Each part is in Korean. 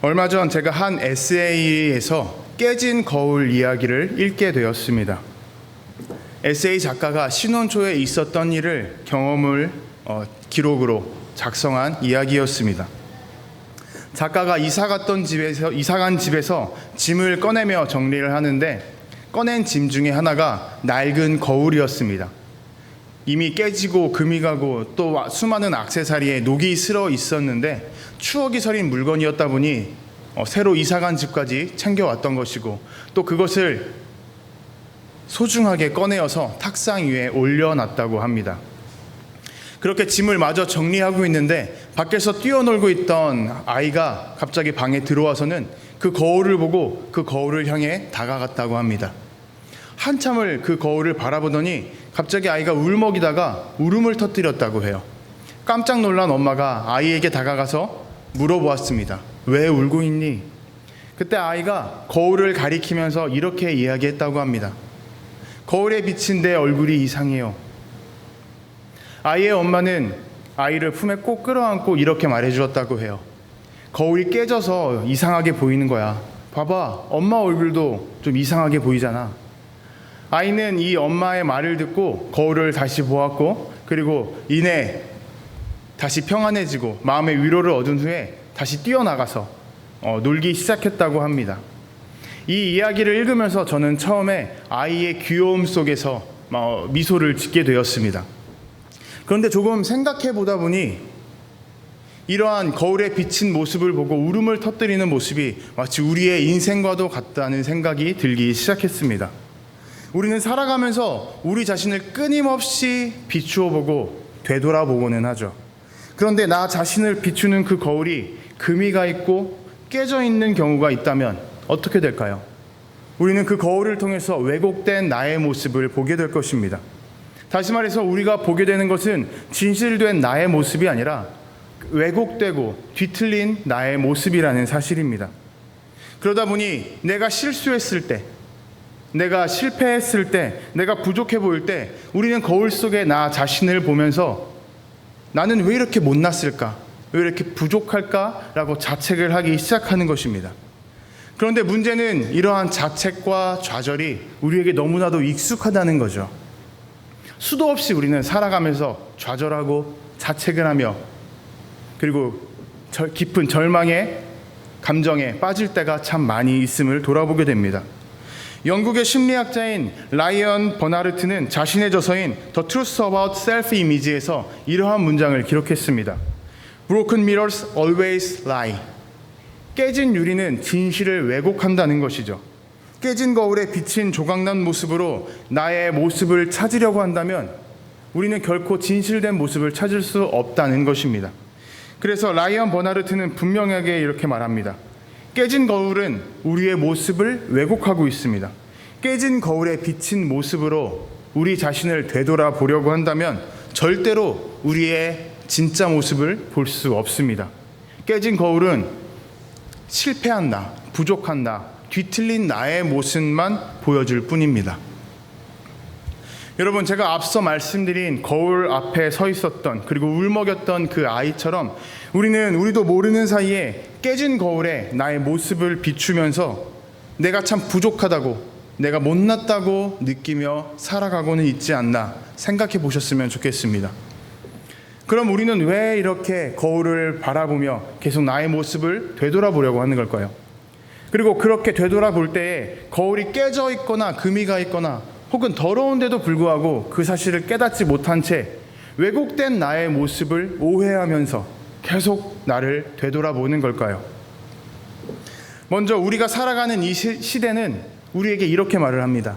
얼마 전 제가 한 에세이에서 깨진 거울 이야기를 읽게 되었습니다. 에세이 작가가 신혼 초에 있었던 일을 경험을 기록으로 작성한 이야기였습니다. 작가가 이사간 집에서 짐을 꺼내며 정리를 하는데 꺼낸 짐 중에 하나가 낡은 거울이었습니다. 이미 깨지고 금이 가고 또 수많은 액세서리에 녹이 슬어 있었는데 추억이 서린 물건이었다 보니 새로 이사간 집까지 챙겨왔던 것이고 또 그것을 소중하게 꺼내어서 탁상 위에 올려놨다고 합니다. 그렇게 짐을 마저 정리하고 있는데 밖에서 뛰어놀고 있던 아이가 갑자기 방에 들어와서는 그 거울을 보고 그 거울을 향해 다가갔다고 합니다. 한참을 그 거울을 바라보더니 갑자기 아이가 울먹이다가 울음을 터뜨렸다고 해요. 깜짝 놀란 엄마가 아이에게 다가가서 물어보았습니다. 왜 울고 있니? 그때 아이가 거울을 가리키면서 이렇게 이야기했다고 합니다. 거울에 비친 내 얼굴이 이상해요. 아이의 엄마는 아이를 품에 꼭 끌어안고 이렇게 말해주었다고 해요. 거울이 깨져서 이상하게 보이는 거야. 봐봐, 엄마 얼굴도 좀 이상하게 보이잖아. 아이는 이 엄마의 말을 듣고 거울을 다시 보았고 그리고 이내 다시 평안해지고 마음의 위로를 얻은 후에 다시 뛰어나가서 놀기 시작했다고 합니다. 이 이야기를 읽으면서 저는 처음에 아이의 귀여움 속에서 미소를 짓게 되었습니다. 그런데 조금 생각해 보다 보니 이러한 거울에 비친 모습을 보고 울음을 터뜨리는 모습이 마치 우리의 인생과도 같다는 생각이 들기 시작했습니다. 우리는 살아가면서 우리 자신을 끊임없이 비추어 보고 되돌아보고는 하죠. 그런데 나 자신을 비추는 그 거울이 금이 가 있고 깨져 있는 경우가 있다면 어떻게 될까요? 우리는 그 거울을 통해서 왜곡된 나의 모습을 보게 될 것입니다. 다시 말해서 우리가 보게 되는 것은 진실된 나의 모습이 아니라 왜곡되고 뒤틀린 나의 모습이라는 사실입니다. 그러다 보니 내가 실수했을 때, 내가 실패했을 때, 내가 부족해 보일 때 우리는 거울 속에 나 자신을 보면서 나는 왜 이렇게 못났을까? 왜 이렇게 부족할까? 라고 자책을 하기 시작하는 것입니다. 그런데 문제는 이러한 자책과 좌절이 우리에게 너무나도 익숙하다는 거죠. 수도 없이 우리는 살아가면서 좌절하고 자책을 하며 그리고 깊은 절망의 감정에 빠질 때가 참 많이 있음을 돌아보게 됩니다. 영국의 심리학자인 라이언 버나르트는 자신의 저서인 The Truth About Self-Image에서 이러한 문장을 기록했습니다. Broken mirrors always lie. 깨진 유리는 진실을 왜곡한다는 것이죠. 깨진 거울에 비친 조각난 모습으로 나의 모습을 찾으려고 한다면 우리는 결코 진실된 모습을 찾을 수 없다는 것입니다. 그래서 라이언 버나르트는 분명하게 이렇게 말합니다. 깨진 거울은 우리의 모습을 왜곡하고 있습니다. 깨진 거울에 비친 모습으로 우리 자신을 되돌아보려고 한다면 절대로 우리의 진짜 모습을 볼 수 없습니다. 깨진 거울은 실패한 나, 부족한 나, 뒤틀린 나의 모습만 보여줄 뿐입니다. 여러분, 제가 앞서 말씀드린 거울 앞에 서 있었던 그리고 울먹였던 그 아이처럼 우리도 모르는 사이에 깨진 거울에 나의 모습을 비추면서 내가 참 부족하다고, 내가 못났다고 느끼며 살아가고는 있지 않나 생각해 보셨으면 좋겠습니다. 그럼 우리는 왜 이렇게 거울을 바라보며 계속 나의 모습을 되돌아보려고 하는 걸까요? 그리고 그렇게 되돌아볼 때에 거울이 깨져 있거나 금이 가 있거나 혹은 더러운데도 불구하고 그 사실을 깨닫지 못한 채 왜곡된 나의 모습을 오해하면서 계속 나를 되돌아보는 걸까요? 먼저 우리가 살아가는 이 시대는 우리에게 이렇게 말을 합니다.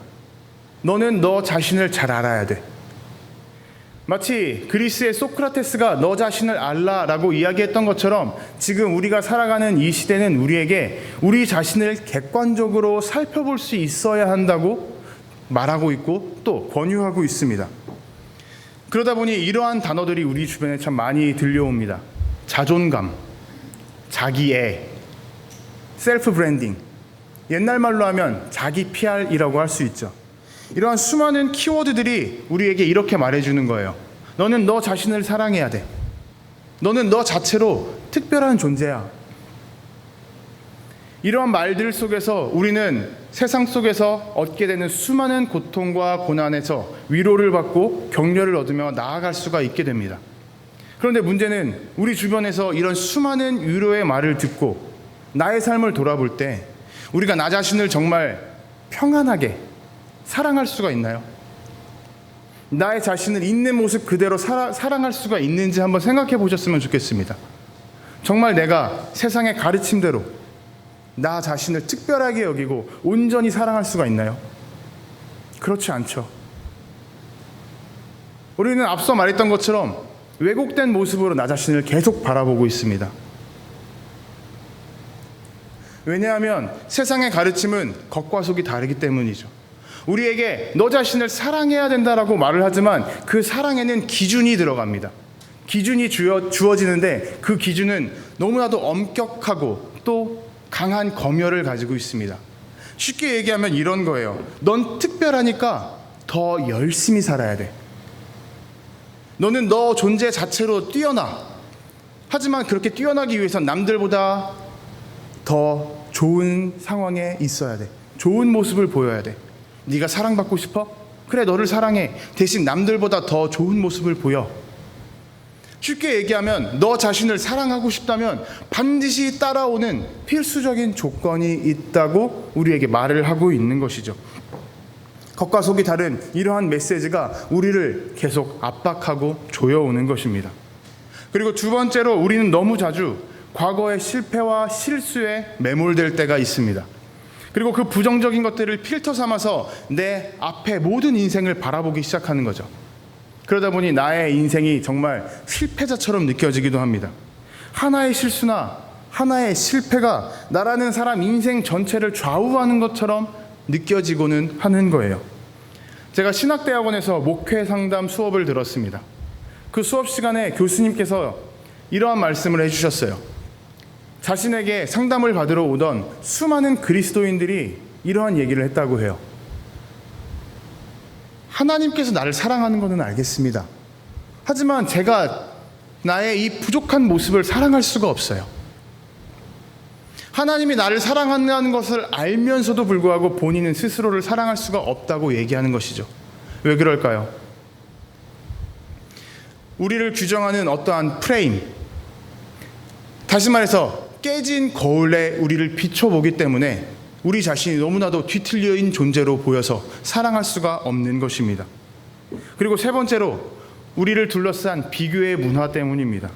너는 너 자신을 잘 알아야 돼. 마치 그리스의 소크라테스가 너 자신을 알라라고 이야기했던 것처럼 지금 우리가 살아가는 이 시대는 우리에게 우리 자신을 객관적으로 살펴볼 수 있어야 한다고 말하고 있고 또 권유하고 있습니다. 그러다 보니 이러한 단어들이 우리 주변에 참 많이 들려옵니다. 자존감, 자기애, 셀프 브랜딩, 옛날 말로 하면 자기 PR이라고 할 수 있죠. 이러한 수많은 키워드들이 우리에게 이렇게 말해주는 거예요. 너는 너 자신을 사랑해야 돼. 너는 너 자체로 특별한 존재야. 이러한 말들 속에서 우리는 세상 속에서 얻게 되는 수많은 고통과 고난에서 위로를 받고 격려를 얻으며 나아갈 수가 있게 됩니다. 그런데 문제는 우리 주변에서 이런 수많은 위로의 말을 듣고 나의 삶을 돌아볼 때 우리가 나 자신을 정말 평안하게 사랑할 수가 있나요? 나의 자신을 있는 모습 그대로 사랑할 수가 있는지 한번 생각해 보셨으면 좋겠습니다. 정말 내가 세상의 가르침대로 나 자신을 특별하게 여기고 온전히 사랑할 수가 있나요? 그렇지 않죠. 우리는 앞서 말했던 것처럼 왜곡된 모습으로 나 자신을 계속 바라보고 있습니다. 왜냐하면 세상의 가르침은 겉과 속이 다르기 때문이죠. 우리에게 너 자신을 사랑해야 된다라고 말을 하지만 그 사랑에는 기준이 들어갑니다. 기준이 주어지는데 그 기준은 너무나도 엄격하고 또 강한 검열을 가지고 있습니다. 쉽게 얘기하면 이런 거예요. 넌 특별하니까 더 열심히 살아야 돼. 너는 너 존재 자체로 뛰어나. 하지만 그렇게 뛰어나기 위해선 남들보다 더 좋은 상황에 있어야 돼. 좋은 모습을 보여야 돼. 네가 사랑받고 싶어? 그래, 너를 사랑해. 대신 남들보다 더 좋은 모습을 보여. 쉽게 얘기하면 너 자신을 사랑하고 싶다면 반드시 따라오는 필수적인 조건이 있다고 우리에게 말을 하고 있는 것이죠. 겉과 속이 다른 이러한 메시지가 우리를 계속 압박하고 조여오는 것입니다. 그리고 두 번째로 우리는 너무 자주 과거의 실패와 실수에 매몰될 때가 있습니다. 그리고 그 부정적인 것들을 필터 삼아서 내 앞에 모든 인생을 바라보기 시작하는 거죠. 그러다 보니 나의 인생이 정말 실패자처럼 느껴지기도 합니다. 하나의 실수나 하나의 실패가 나라는 사람 인생 전체를 좌우하는 것처럼 느껴지고는 하는 거예요. 제가 신학대학원에서 목회 상담 수업을 들었습니다. 그 수업 시간에 교수님께서 이러한 말씀을 해주셨어요. 자신에게 상담을 받으러 오던 수많은 그리스도인들이 이러한 얘기를 했다고 해요. 하나님께서 나를 사랑하는 것은 알겠습니다. 하지만 제가 나의 이 부족한 모습을 사랑할 수가 없어요. 하나님이 나를 사랑한다는 것을 알면서도 불구하고 본인은 스스로를 사랑할 수가 없다고 얘기하는 것이죠. 왜 그럴까요? 우리를 규정하는 어떠한 프레임, 다시 말해서 깨진 거울에 우리를 비춰보기 때문에 우리 자신이 너무나도 뒤틀려인 존재로 보여서 사랑할 수가 없는 것입니다. 그리고 세 번째로 우리를 둘러싼 비교의 문화 때문입니다.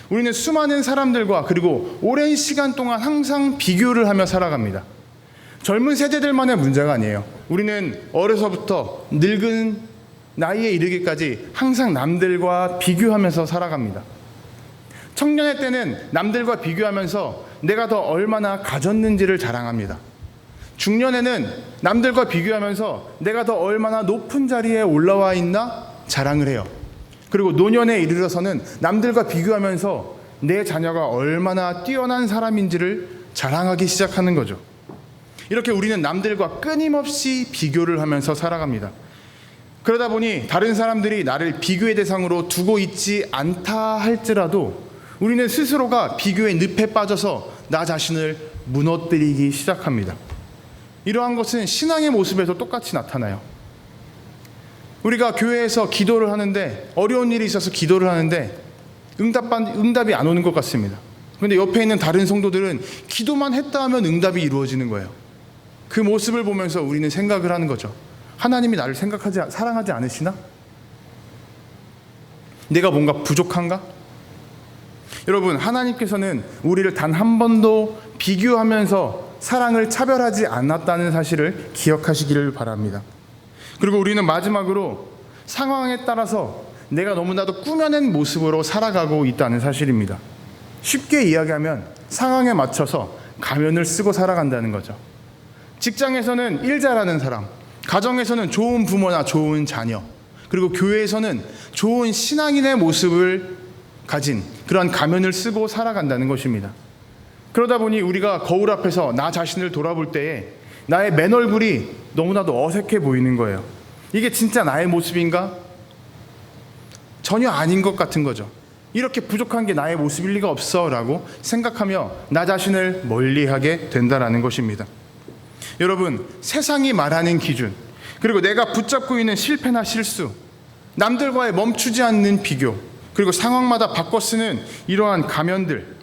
우리는 수많은 사람들과 그리고 오랜 시간 동안 항상 비교를 하며 살아갑니다. 젊은 세대들만의 문제가 아니에요. 우리는 어려서부터 늙은 나이에 이르기까지 항상 남들과 비교하면서 살아갑니다. 청년의 때는 남들과 비교하면서 내가 더 얼마나 가졌는지를 자랑합니다. 중년에는 남들과 비교하면서 내가 더 얼마나 높은 자리에 올라와 있나 자랑을 해요. 그리고 노년에 이르러서는 남들과 비교하면서 내 자녀가 얼마나 뛰어난 사람인지를 자랑하기 시작하는 거죠. 이렇게 우리는 남들과 끊임없이 비교를 하면서 살아갑니다. 그러다 보니 다른 사람들이 나를 비교의 대상으로 두고 있지 않다 할지라도 우리는 스스로가 비교의 늪에 빠져서 나 자신을 무너뜨리기 시작합니다. 이러한 것은 신앙의 모습에서 똑같이 나타나요. 우리가 교회에서 기도를 하는데 어려운 일이 있어서 기도를 하는데 응답이 안 오는 것 같습니다. 그런데 옆에 있는 다른 성도들은 기도만 했다 하면 응답이 이루어지는 거예요. 그 모습을 보면서 우리는 생각을 하는 거죠. 하나님이 나를 사랑하지 않으시나? 내가 뭔가 부족한가? 여러분, 하나님께서는 우리를 단 한 번도 비교하면서 사랑을 차별하지 않았다는 사실을 기억하시기를 바랍니다. 그리고 우리는 마지막으로 상황에 따라서 내가 너무나도 꾸며낸 모습으로 살아가고 있다는 사실입니다. 쉽게 이야기하면 상황에 맞춰서 가면을 쓰고 살아간다는 거죠. 직장에서는 일 잘하는 사람, 가정에서는 좋은 부모나 좋은 자녀, 그리고 교회에서는 좋은 신앙인의 모습을 가진 그러한 가면을 쓰고 살아간다는 것입니다. 그러다 보니 우리가 거울 앞에서 나 자신을 돌아볼 때에 나의 맨 얼굴이 너무나도 어색해 보이는 거예요. 이게 진짜 나의 모습인가? 전혀 아닌 것 같은 거죠. 이렇게 부족한 게 나의 모습일 리가 없어 라고 생각하며 나 자신을 멀리하게 된다라는 것입니다. 여러분, 세상이 말하는 기준, 그리고 내가 붙잡고 있는 실패나 실수, 남들과의 멈추지 않는 비교, 그리고 상황마다 바꿔 쓰는 이러한 가면들,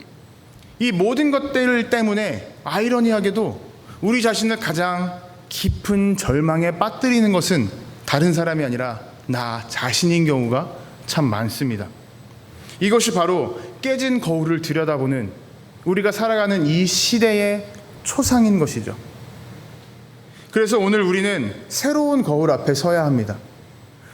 이 모든 것들 때문에 아이러니하게도 우리 자신을 가장 깊은 절망에 빠뜨리는 것은 다른 사람이 아니라 나 자신인 경우가 참 많습니다. 이것이 바로 깨진 거울을 들여다보는 우리가 살아가는 이 시대의 초상인 것이죠. 그래서 오늘 우리는 새로운 거울 앞에 서야 합니다.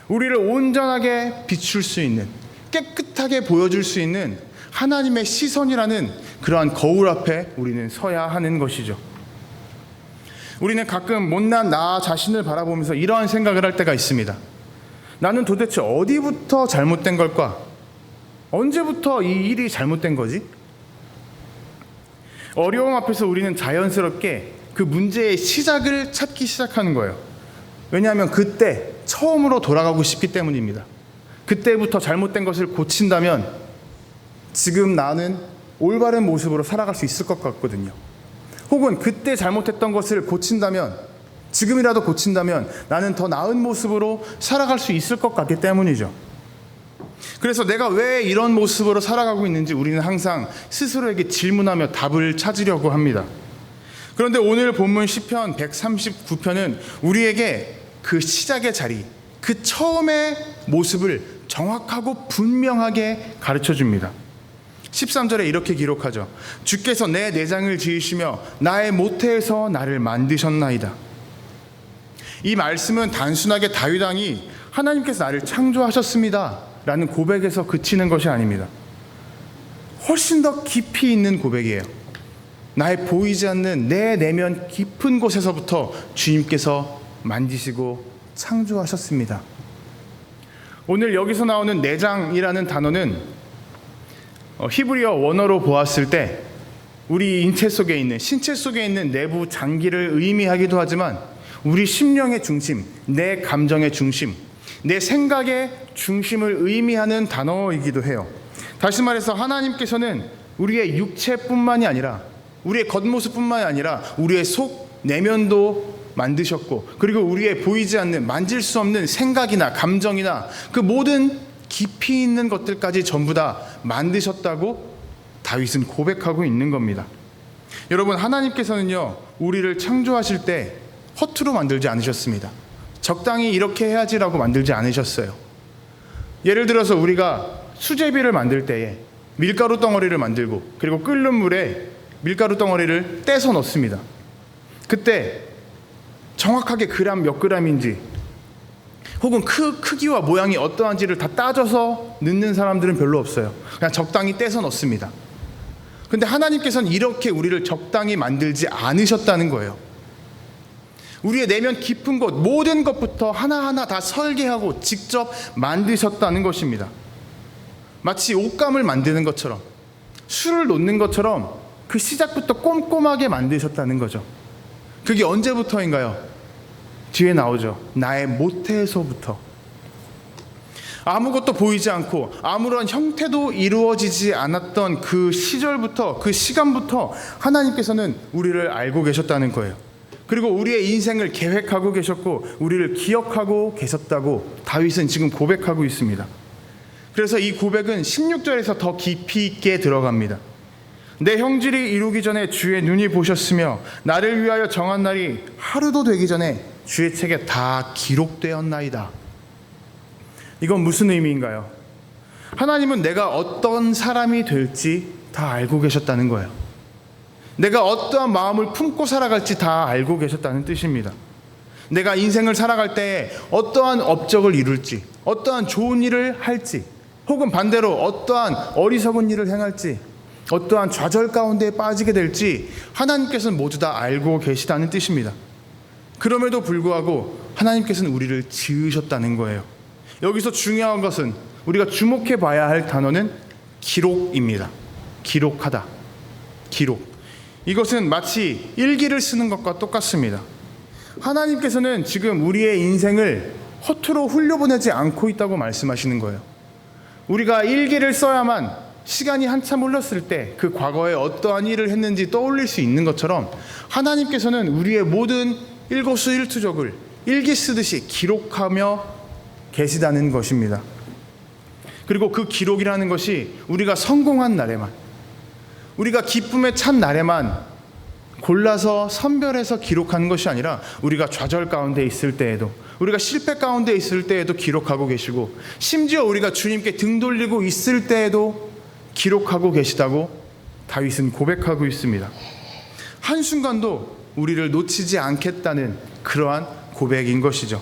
우리를 온전하게 비출 수 있는, 깨끗하게 보여줄 수 있는 하나님의 시선이라는 그러한 거울 앞에 우리는 서야 하는 것이죠. 우리는 가끔 못난 나 자신을 바라보면서 이러한 생각을 할 때가 있습니다. 나는 도대체 어디부터 잘못된 걸까? 언제부터 이 일이 잘못된 거지? 어려움 앞에서 우리는 자연스럽게 그 문제의 시작을 찾기 시작하는 거예요. 왜냐하면 그때 처음으로 돌아가고 싶기 때문입니다. 그때부터 잘못된 것을 고친다면 지금 나는 올바른 모습으로 살아갈 수 있을 것 같거든요. 혹은 그때 잘못했던 것을 고친다면, 지금이라도 고친다면 나는 더 나은 모습으로 살아갈 수 있을 것 같기 때문이죠. 그래서 내가 왜 이런 모습으로 살아가고 있는지 우리는 항상 스스로에게 질문하며 답을 찾으려고 합니다. 그런데 오늘 본문 시편 139편은 우리에게 그 시작의 자리, 그 처음의 모습을 정확하고 분명하게 가르쳐 줍니다. 13절에 이렇게 기록하죠. 주께서 내 내장을 지으시며 나의 모태에서 나를 만드셨나이다. 이 말씀은 단순하게 다윗 왕이 하나님께서 나를 창조하셨습니다 라는 고백에서 그치는 것이 아닙니다. 훨씬 더 깊이 있는 고백이에요. 나의 보이지 않는 내 내면 깊은 곳에서부터 주님께서 만지시고 창조하셨습니다. 오늘 여기서 나오는 내장이라는 단어는 히브리어 원어로 보았을 때 우리 인체 속에 있는, 신체 속에 있는 내부 장기를 의미하기도 하지만 우리 심령의 중심, 내 감정의 중심, 내 생각의 중심을 의미하는 단어이기도 해요. 다시 말해서 하나님께서는 우리의 육체뿐만이 아니라, 우리의 겉모습뿐만이 아니라 우리의 속 내면도 만드셨고, 그리고 우리의 보이지 않는, 만질 수 없는 생각이나 감정이나 그 모든 깊이 있는 것들까지 전부 다 만드셨다고 다윗은 고백하고 있는 겁니다. 여러분, 하나님께서는요, 우리를 창조하실 때 허투루 만들지 않으셨습니다. 적당히 이렇게 해야지라고 만들지 않으셨어요. 예를 들어서 우리가 수제비를 만들 때에 밀가루 덩어리를 만들고, 그리고 끓는 물에 밀가루 덩어리를 떼서 넣습니다. 그때 정확하게 그램 몇 그램인지, 혹은 크기와 모양이 어떠한지를 다 따져서 넣는 사람들은 별로 없어요. 그냥 적당히 떼서 넣습니다. 근데 하나님께서는 이렇게 우리를 적당히 만들지 않으셨다는 거예요. 우리의 내면 깊은 곳, 모든 것부터 하나하나 다 설계하고 직접 만드셨다는 것입니다. 마치 옷감을 만드는 것처럼, 술을 놓는 것처럼 그 시작부터 꼼꼼하게 만드셨다는 거죠. 그게 언제부터인가요? 뒤에 나오죠. 나의 모태에서부터. 아무것도 보이지 않고 아무런 형태도 이루어지지 않았던 그 시절부터, 그 시간부터 하나님께서는 우리를 알고 계셨다는 거예요. 그리고 우리의 인생을 계획하고 계셨고 우리를 기억하고 계셨다고 다윗은 지금 고백하고 있습니다. 그래서 이 고백은 16절에서 더 깊이 있게 들어갑니다. 내 형질이 이루기 전에 주의 눈이 보셨으며 나를 위하여 정한 날이 하루도 되기 전에 주의 책에 다 기록되었나이다. 이건 무슨 의미인가요? 하나님은 내가 어떤 사람이 될지 다 알고 계셨다는 거예요. 내가 어떠한 마음을 품고 살아갈지 다 알고 계셨다는 뜻입니다. 내가 인생을 살아갈 때 어떠한 업적을 이룰지, 어떠한 좋은 일을 할지, 혹은 반대로 어떠한 어리석은 일을 행할지, 어떠한 좌절 가운데 빠지게 될지 하나님께서는 모두 다 알고 계시다는 뜻입니다. 그럼에도 불구하고 하나님께서는 우리를 지으셨다는 거예요. 여기서 중요한 것은, 우리가 주목해 봐야 할 단어는 기록입니다. 기록하다. 기록. 이것은 마치 일기를 쓰는 것과 똑같습니다. 하나님께서는 지금 우리의 인생을 허투루 흘려보내지 않고 있다고 말씀하시는 거예요. 우리가 일기를 써야만 시간이 한참 흘렀을 때 그 과거에 어떠한 일을 했는지 떠올릴 수 있는 것처럼 하나님께서는 우리의 모든 일거수일투족을 일기 쓰듯이 기록하며 계시다는 것입니다. 그리고 그 기록이라는 것이 우리가 성공한 날에만, 우리가 기쁨에 찬 날에만 골라서 선별해서 기록하는 것이 아니라 우리가 좌절 가운데 있을 때에도, 우리가 실패 가운데 있을 때에도 기록하고 계시고, 심지어 우리가 주님께 등 돌리고 있을 때에도 기록하고 계시다고 다윗은 고백하고 있습니다. 한순간도 우리를 놓치지 않겠다는 그러한 고백인 것이죠.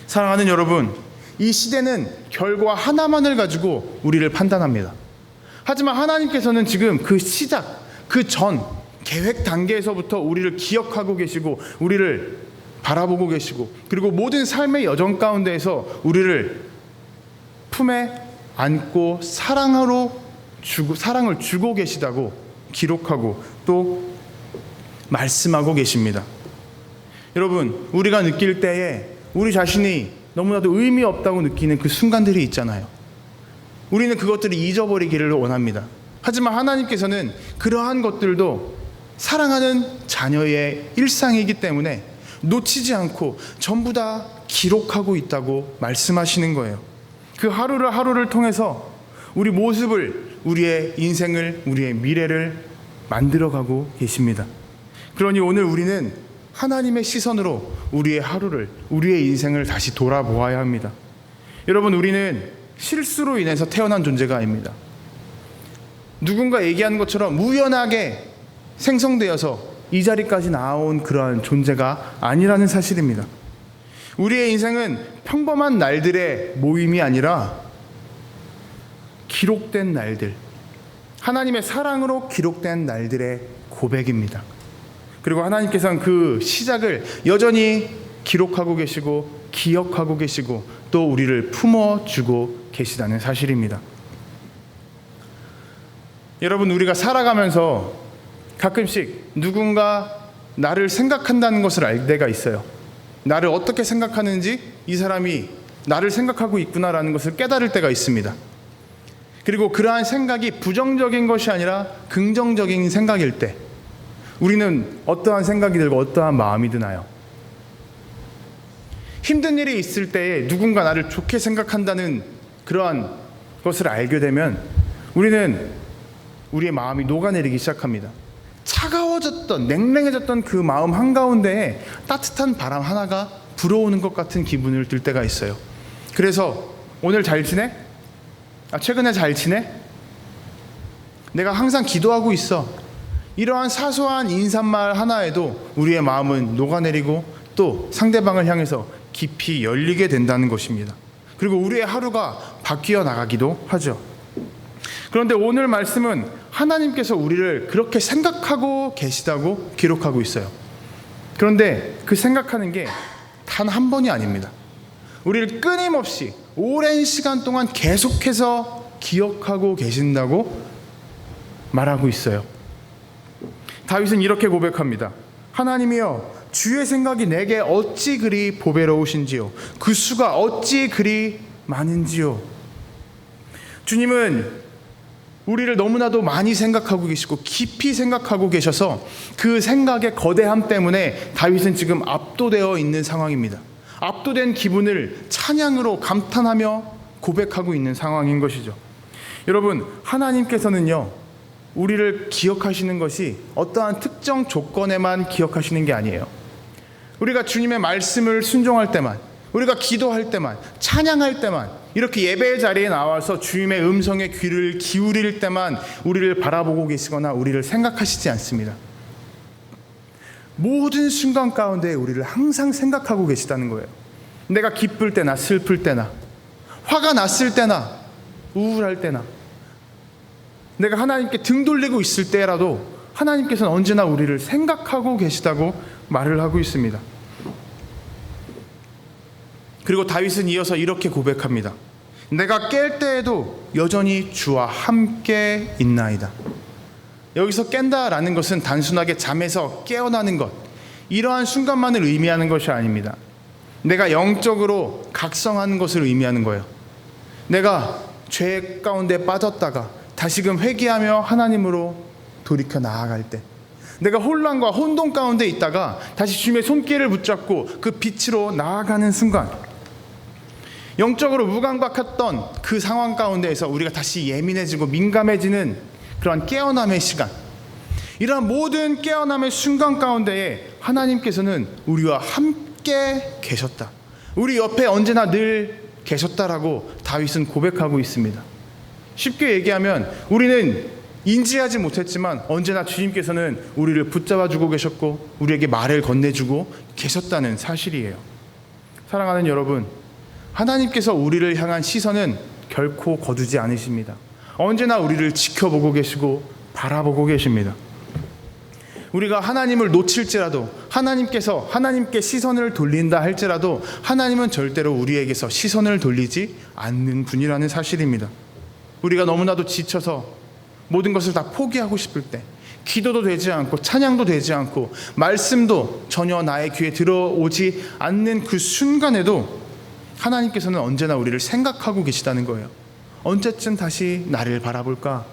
사랑하는 여러분, 이 시대는 결과 하나만을 가지고 우리를 판단합니다. 하지만 하나님께서는 지금 그 시작, 그 전 계획 단계에서부터 우리를 기억하고 계시고 우리를 바라보고 계시고, 그리고 모든 삶의 여정 가운데에서 우리를 품에 안고 사랑을 주고 계시다고 기록하고 또 말씀하고 계십니다. 여러분, 우리가 느낄 때에 우리 자신이 너무나도 의미 없다고 느끼는 그 순간들이 있잖아요. 우리는 그것들을 잊어버리기를 원합니다. 하지만 하나님께서는 그러한 것들도 사랑하는 자녀의 일상이기 때문에 놓치지 않고 전부 다 기록하고 있다고 말씀하시는 거예요. 그 하루를 하루를 통해서 우리 모습을, 우리의 인생을, 우리의 미래를 만들어가고 계십니다. 그러니 오늘 우리는 하나님의 시선으로 우리의 하루를, 우리의 인생을 다시 돌아보아야 합니다. 여러분, 우리는 실수로 인해서 태어난 존재가 아닙니다. 누군가 얘기하는 것처럼 우연하게 생성되어서 이 자리까지 나온 그러한 존재가 아니라는 사실입니다. 우리의 인생은 평범한 날들의 모임이 아니라 기록된 날들, 하나님의 사랑으로 기록된 날들의 고백입니다. 그리고 하나님께서는 그 시작을 여전히 기록하고 계시고 기억하고 계시고 또 우리를 품어주고 계시다는 사실입니다. 여러분, 우리가 살아가면서 가끔씩 누군가 나를 생각한다는 것을 알 때가 있어요. 나를 어떻게 생각하는지, 이 사람이 나를 생각하고 있구나라는 것을 깨달을 때가 있습니다. 그리고 그러한 생각이 부정적인 것이 아니라 긍정적인 생각일 때 우리는 어떠한 생각이 들고 어떠한 마음이 드나요? 힘든 일이 있을 때에 누군가 나를 좋게 생각한다는 그러한 것을 알게 되면 우리는 우리의 마음이 녹아내리기 시작합니다. 차가워졌던, 냉랭해졌던 그 마음 한가운데에 따뜻한 바람 하나가 불어오는 것 같은 기분을 들 때가 있어요. 그래서 오늘 잘 지내? 최근에 잘 지내? 내가 항상 기도하고 있어. 이러한 사소한 인사말 하나에도 우리의 마음은 녹아내리고 또 상대방을 향해서 깊이 열리게 된다는 것입니다. 그리고 우리의 하루가 바뀌어 나가기도 하죠. 그런데 오늘 말씀은 하나님께서 우리를 그렇게 생각하고 계시다고 기록하고 있어요. 그런데 그 생각하는 게 단 한 번이 아닙니다. 우리를 끊임없이 오랜 시간 동안 계속해서 기억하고 계신다고 말하고 있어요. 다윗은 이렇게 고백합니다. 하나님이여, 주의 생각이 내게 어찌 그리 보배로우신지요, 그 수가 어찌 그리 많은지요. 주님은 우리를 너무나도 많이 생각하고 계시고 깊이 생각하고 계셔서 그 생각의 거대함 때문에 다윗은 지금 압도되어 있는 상황입니다. 압도된 기분을 찬양으로 감탄하며 고백하고 있는 상황인 것이죠. 여러분, 하나님께서는요, 우리를 기억하시는 것이 어떠한 특정 조건에만 기억하시는 게 아니에요. 우리가 주님의 말씀을 순종할 때만, 우리가 기도할 때만, 찬양할 때만, 이렇게 예배의 자리에 나와서 주님의 음성에 귀를 기울일 때만 우리를 바라보고 계시거나 우리를 생각하시지 않습니다. 모든 순간 가운데 우리를 항상 생각하고 계시다는 거예요. 내가 기쁠 때나 슬플 때나, 화가 났을 때나 우울할 때나, 내가 하나님께 등 돌리고 있을 때라도 하나님께서는 언제나 우리를 생각하고 계시다고 말을 하고 있습니다. 그리고 다윗은 이어서 이렇게 고백합니다. 내가 깰 때에도 여전히 주와 함께 있나이다. 여기서 깬다라는 것은 단순하게 잠에서 깨어나는 것, 이러한 순간만을 의미하는 것이 아닙니다. 내가 영적으로 각성하는 것을 의미하는 거예요. 내가 죄 가운데 빠졌다가 다시금 회개하며 하나님으로 돌이켜 나아갈 때, 내가 혼란과 혼돈 가운데 있다가 다시 주님의 손길을 붙잡고 그 빛으로 나아가는 순간, 영적으로 무감각했던 그 상황 가운데에서 우리가 다시 예민해지고 민감해지는 그러한 깨어남의 시간, 이러한 모든 깨어남의 순간 가운데에 하나님께서는 우리와 함께 계셨다, 우리 옆에 언제나 늘 계셨다라고 다윗은 고백하고 있습니다. 쉽게 얘기하면 우리는 인지하지 못했지만 언제나 주님께서는 우리를 붙잡아주고 계셨고 우리에게 말을 건네주고 계셨다는 사실이에요. 사랑하는 여러분, 하나님께서 우리를 향한 시선은 결코 거두지 않으십니다. 언제나 우리를 지켜보고 계시고 바라보고 계십니다. 우리가 하나님을 놓칠지라도, 하나님께서 하나님께 시선을 돌린다 할지라도 하나님은 절대로 우리에게서 시선을 돌리지 않는 분이라는 사실입니다. 우리가 너무나도 지쳐서 모든 것을 다 포기하고 싶을 때, 기도도 되지 않고 찬양도 되지 않고 말씀도 전혀 나의 귀에 들어오지 않는 그 순간에도 하나님께서는 언제나 우리를 생각하고 계시다는 거예요. 언제쯤 다시 나를 바라볼까?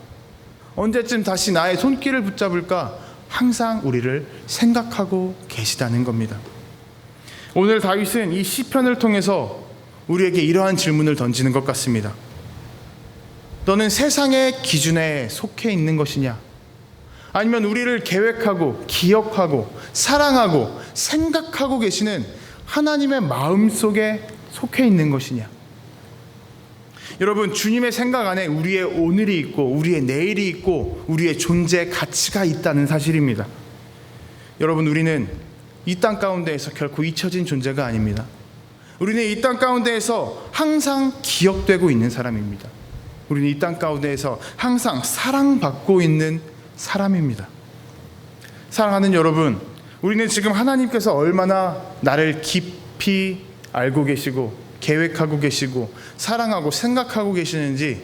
언제쯤 다시 나의 손길을 붙잡을까? 항상 우리를 생각하고 계시다는 겁니다. 오늘 다윗은 이 시편을 통해서 우리에게 이러한 질문을 던지는 것 같습니다. 너는 세상의 기준에 속해 있는 것이냐? 아니면 우리를 계획하고 기억하고 사랑하고 생각하고 계시는 하나님의 마음속에 속해 있는 것이냐? 여러분, 주님의 생각 안에 우리의 오늘이 있고 우리의 내일이 있고 우리의 존재 가치가 있다는 사실입니다. 여러분, 우리는 이 땅 가운데에서 결코 잊혀진 존재가 아닙니다. 우리는 이 땅 가운데에서 항상 기억되고 있는 사람입니다. 우리는 이 땅 가운데에서 항상 사랑받고 있는 사람입니다. 사랑하는 여러분, 우리는 지금 하나님께서 얼마나 나를 깊이 알고 계시고 계획하고 계시고 사랑하고 생각하고 계시는지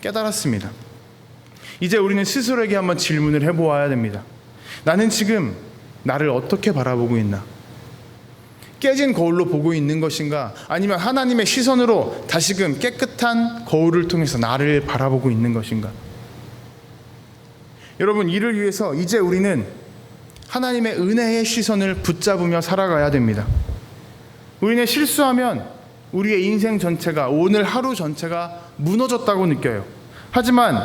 깨달았습니다. 이제 우리는 스스로에게 한번 질문을 해보아야 됩니다. 나는 지금 나를 어떻게 바라보고 있나? 깨진 거울로 보고 있는 것인가? 아니면 하나님의 시선으로 다시금 깨끗한 거울을 통해서 나를 바라보고 있는 것인가? 여러분, 이를 위해서 이제 우리는 하나님의 은혜의 시선을 붙잡으며 살아가야 됩니다. 우리는 실수하면 우리의 인생 전체가, 오늘 하루 전체가 무너졌다고 느껴요. 하지만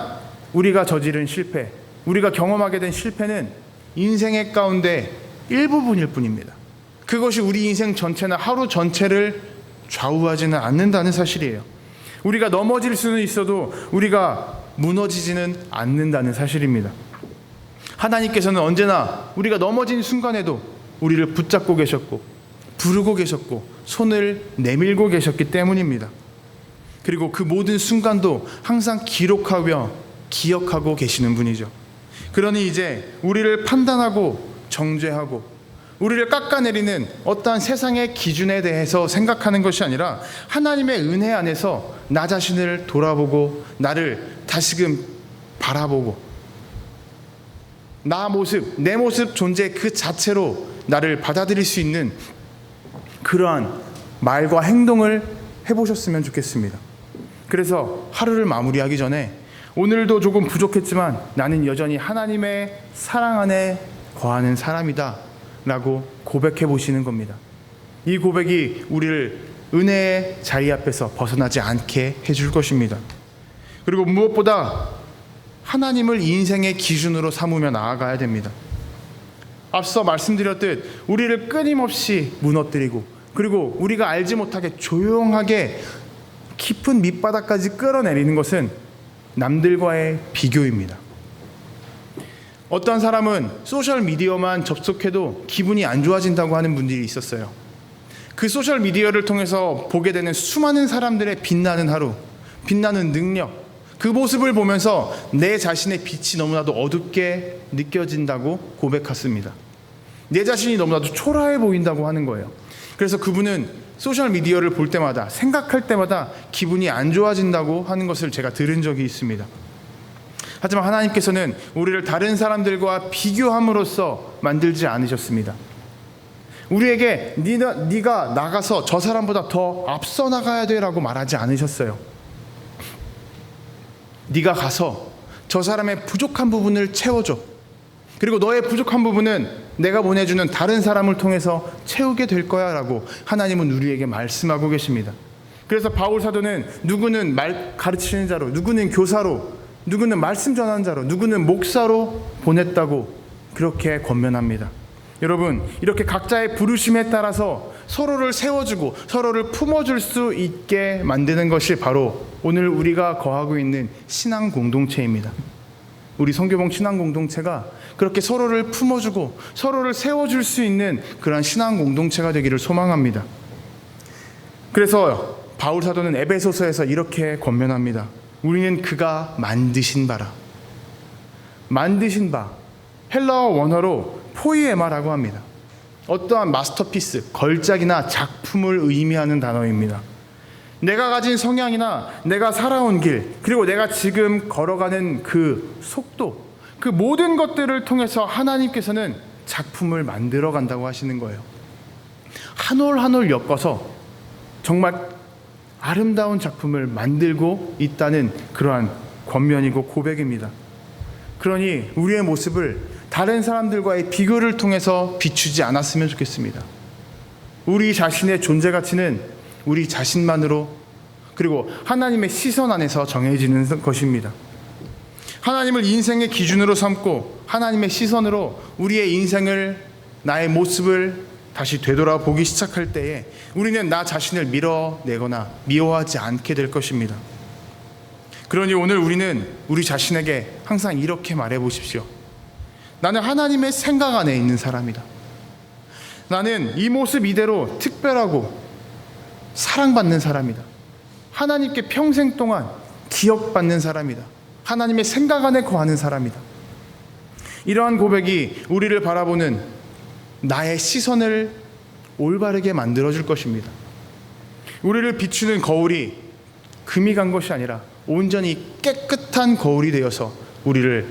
우리가 저지른 실패, 우리가 경험하게 된 실패는 인생의 가운데 일부분일 뿐입니다. 그것이 우리 인생 전체나 하루 전체를 좌우하지는 않는다는 사실이에요. 우리가 넘어질 수는 있어도 우리가 무너지지는 않는다는 사실입니다. 하나님께서는 언제나 우리가 넘어진 순간에도 우리를 붙잡고 계셨고 부르고 계셨고 손을 내밀고 계셨기 때문입니다. 그리고 그 모든 순간도 항상 기록하며 기억하고 계시는 분이죠. 그러니 이제 우리를 판단하고 정죄하고 우리를 깎아내리는 어떠한 세상의 기준에 대해서 생각하는 것이 아니라 하나님의 은혜 안에서 나 자신을 돌아보고 나를 다시금 바라보고 나 모습, 내 모습 존재 그 자체로 나를 받아들일 수 있는 그러한 말과 행동을 해보셨으면 좋겠습니다. 그래서 하루를 마무리하기 전에 오늘도 조금 부족했지만 나는 여전히 하나님의 사랑 안에 거하는 사람이다 라고 고백해 보시는 겁니다. 이 고백이 우리를 은혜의 자리 앞에서 벗어나지 않게 해줄 것입니다. 그리고 무엇보다 하나님을 인생의 기준으로 삼으며 나아가야 됩니다. 앞서 말씀드렸듯 우리를 끊임없이 무너뜨리고 그리고 우리가 알지 못하게 조용하게 깊은 밑바닥까지 끌어내리는 것은 남들과의 비교입니다. 어떤 사람은 소셜미디어만 접속해도 기분이 안 좋아진다고 하는 분들이 있었어요. 그 소셜미디어를 통해서 보게 되는 수많은 사람들의 빛나는 하루, 빛나는 능력, 그 모습을 보면서 내 자신의 빛이 너무나도 어둡게 느껴진다고 고백했습니다. 내 자신이 너무나도 초라해 보인다고 하는 거예요. 그래서 그분은 소셜미디어를 볼 때마다 생각할 때마다 기분이 안 좋아진다고 하는 것을 제가 들은 적이 있습니다. 하지만 하나님께서는 우리를 다른 사람들과 비교함으로써 만들지 않으셨습니다. 우리에게 네가 나가서 저 사람보다 더 앞서 나가야 돼라고 말하지 않으셨어요. 네가 가서 저 사람의 부족한 부분을 채워줘. 그리고 너의 부족한 부분은 내가 보내주는 다른 사람을 통해서 채우게 될 거야 라고 하나님은 우리에게 말씀하고 계십니다. 그래서 바울 사도는 누구는 말 가르치는 자로, 누구는 교사로, 누구는 말씀 전하는 자로, 누구는 목사로 보냈다고 그렇게 권면합니다. 여러분, 이렇게 각자의 부르심에 따라서 서로를 세워주고 서로를 품어줄 수 있게 만드는 것이 바로 오늘 우리가 거하고 있는 신앙 공동체입니다. 우리 성교봉 신앙 공동체가 그렇게 서로를 품어주고 서로를 세워줄 수 있는 그러한 신앙 공동체가 되기를 소망합니다. 그래서 바울 사도는 에베소서에서 이렇게 권면합니다. 우리는 그가 만드신 바라. 만드신 바, 헬라어 원어로 포이에마라고 합니다. 어떠한 마스터피스, 걸작이나 작품을 의미하는 단어입니다. 내가 가진 성향이나 내가 살아온 길, 그리고 내가 지금 걸어가는 그 속도, 그 모든 것들을 통해서 하나님께서는 작품을 만들어 간다고 하시는 거예요. 한 올 한 올 엮어서 정말 아름다운 작품을 만들고 있다는 그러한 권면이고 고백입니다. 그러니 우리의 모습을 다른 사람들과의 비교를 통해서 비추지 않았으면 좋겠습니다. 우리 자신의 존재 가치는 우리 자신만으로, 그리고 하나님의 시선 안에서 정해지는 것입니다. 하나님을 인생의 기준으로 삼고 하나님의 시선으로 우리의 인생을, 나의 모습을 다시 되돌아보기 시작할 때에 우리는 나 자신을 밀어내거나 미워하지 않게 될 것입니다. 그러니 오늘 우리는 우리 자신에게 항상 이렇게 말해 보십시오. 나는 하나님의 생각 안에 있는 사람이다. 나는 이 모습 이대로 특별하고 사랑받는 사람이다. 하나님께 평생 동안 기억받는 사람이다. 하나님의 생각 안에 거하는 사람이다. 이러한 고백이 우리를 바라보는 나의 시선을 올바르게 만들어줄 것입니다. 우리를 비추는 거울이 금이 간 것이 아니라 온전히 깨끗한 거울이 되어서 우리를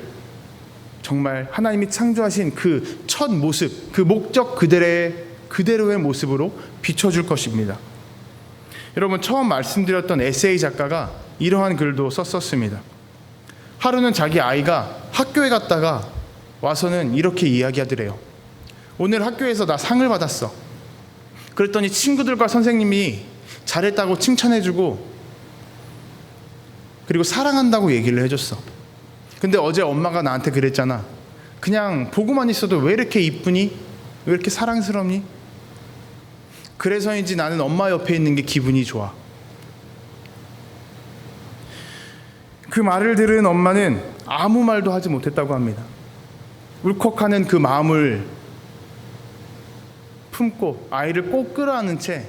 정말 하나님이 창조하신 그 첫 모습, 그 목적 그대로의 모습으로 비춰줄 것입니다. 여러분, 처음 말씀드렸던 에세이 작가가 이러한 글도 썼었습니다. 하루는 자기 아이가 학교에 갔다가 와서는 이렇게 이야기하더래요. 오늘 학교에서 나 상을 받았어. 그랬더니 친구들과 선생님이 잘했다고 칭찬해주고 그리고 사랑한다고 얘기를 해줬어. 근데 어제 엄마가 나한테 그랬잖아. 그냥 보고만 있어도 왜 이렇게 이쁘니? 왜 이렇게 사랑스럽니? 그래서인지 나는 엄마 옆에 있는 게 기분이 좋아. 그 말을 들은 엄마는 아무 말도 하지 못했다고 합니다. 울컥하는 그 마음을 품고 아이를 꼭 끌어안은 채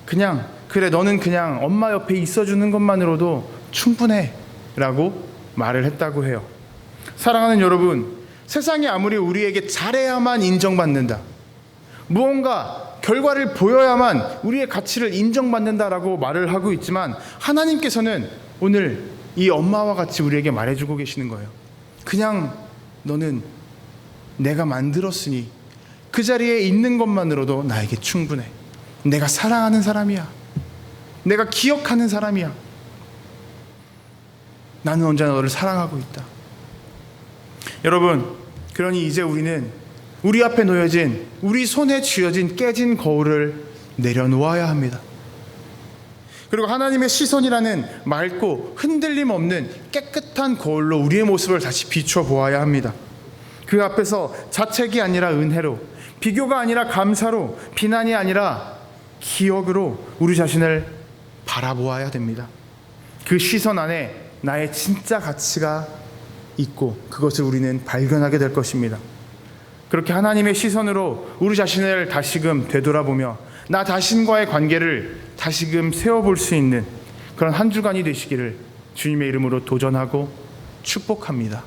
그냥 그래, 너는 그냥 엄마 옆에 있어주는 것만으로도 충분해 라고 말을 했다고 해요. 사랑하는 여러분, 세상이 아무리 우리에게 잘해야만 인정받는다, 무언가 결과를 보여야만 우리의 가치를 인정받는다라고 말을 하고 있지만 하나님께서는 오늘 이 엄마와 같이 우리에게 말해주고 계시는 거예요. 그냥 너는 내가 만들었으니 그 자리에 있는 것만으로도 나에게 충분해. 내가 사랑하는 사람이야. 내가 기억하는 사람이야. 나는 언제나 너를 사랑하고 있다. 여러분, 그러니 이제 우리는 우리 앞에 놓여진, 우리 손에 쥐어진 깨진 거울을 내려놓아야 합니다. 그리고 하나님의 시선이라는 맑고 흔들림 없는 깨끗한 거울로 우리의 모습을 다시 비춰보아야 합니다. 그 앞에서 자책이 아니라 은혜로, 비교가 아니라 감사로, 비난이 아니라 기억으로 우리 자신을 바라보아야 됩니다. 그 시선 안에 나의 진짜 가치가 있고 그것을 우리는 발견하게 될 것입니다. 그렇게 하나님의 시선으로 우리 자신을 다시금 되돌아보며 나 자신과의 관계를 다시금 세워볼 수 있는 그런 한 주간이 되시기를 주님의 이름으로 도전하고 축복합니다.